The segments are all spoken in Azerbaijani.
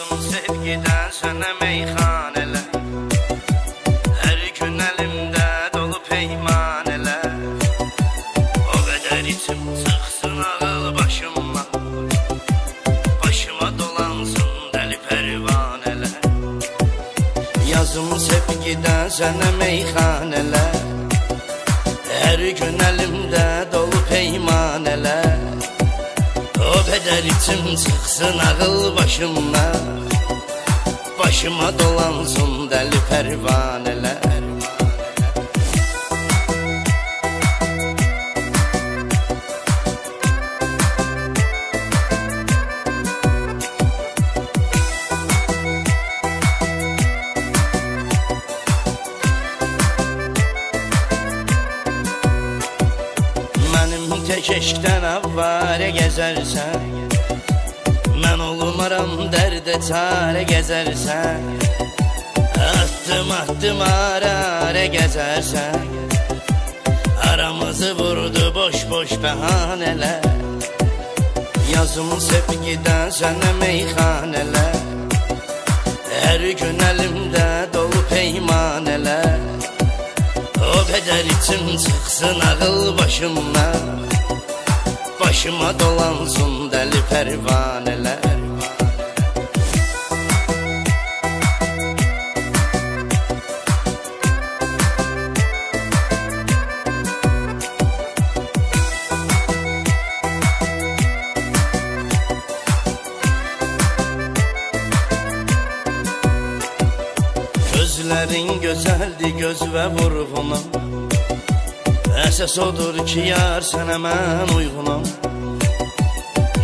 Yazım sevgiden sana meyhaneler, her gün elimde dolu peymaneler. O kadar içim çıksın ağıl başıma, başıma dolansın deli pervaneler. Yazım sevgiden sana meyhaneler, her gün elimde dolu peymaneler. O kadar içim çıksın ağıl başıma, başıma dolansın deli pervaneler. Mənim tek eşkdən avvarə gəzərsən, mən olmaram dərdə çarə gəzərsən. Atdım atdım ara gəzərsən, aramızı vurdu boş boş bəhanələr. Yazım sevgidən sənə meyxanələr, hər gün əlimdə dolu peymanələr. O kadar içim çıksın ağıl başıma, başıma dolansın deli pervaneler. Gözlerin güzeldi göz ve vurğunum, əsas odur ki yar sənə mən uyğunum.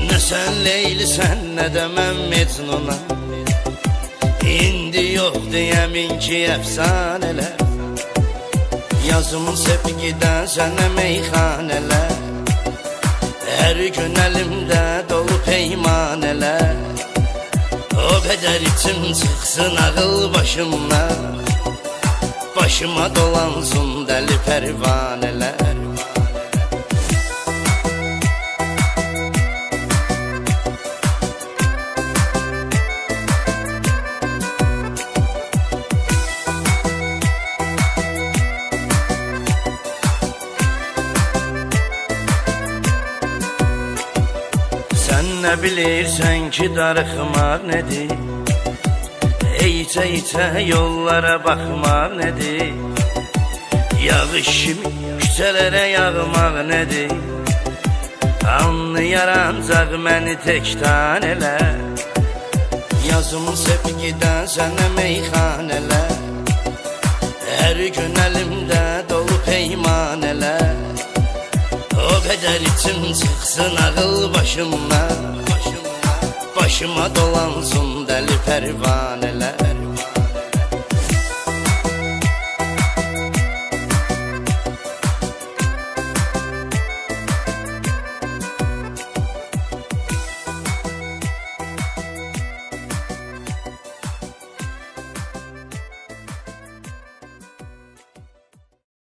Nə sən Leylisən, nə də mən Mecnunam, indi yox deyəmin ki əfsanələr. Yazım sevgidən sənə meyxanələr, hər gün əlimdə dolu peymanələr. O kadar içim çıksın ağıl başıma, başıma dolansın deli pervaneler. Sen ne bilirsen ki darıxmaq nedir, İçə yollara baxmaq nedir, yağış kimi küçələrə yağmaq nedir. Anlayar ancaq məni tək tanələr. Yazım sevgidən sənə meyxanələr, hər gün əlimdə dolu peymanələr. O kadar içim çıksın ağıl başıma, başıma dolansın deli pervaneler.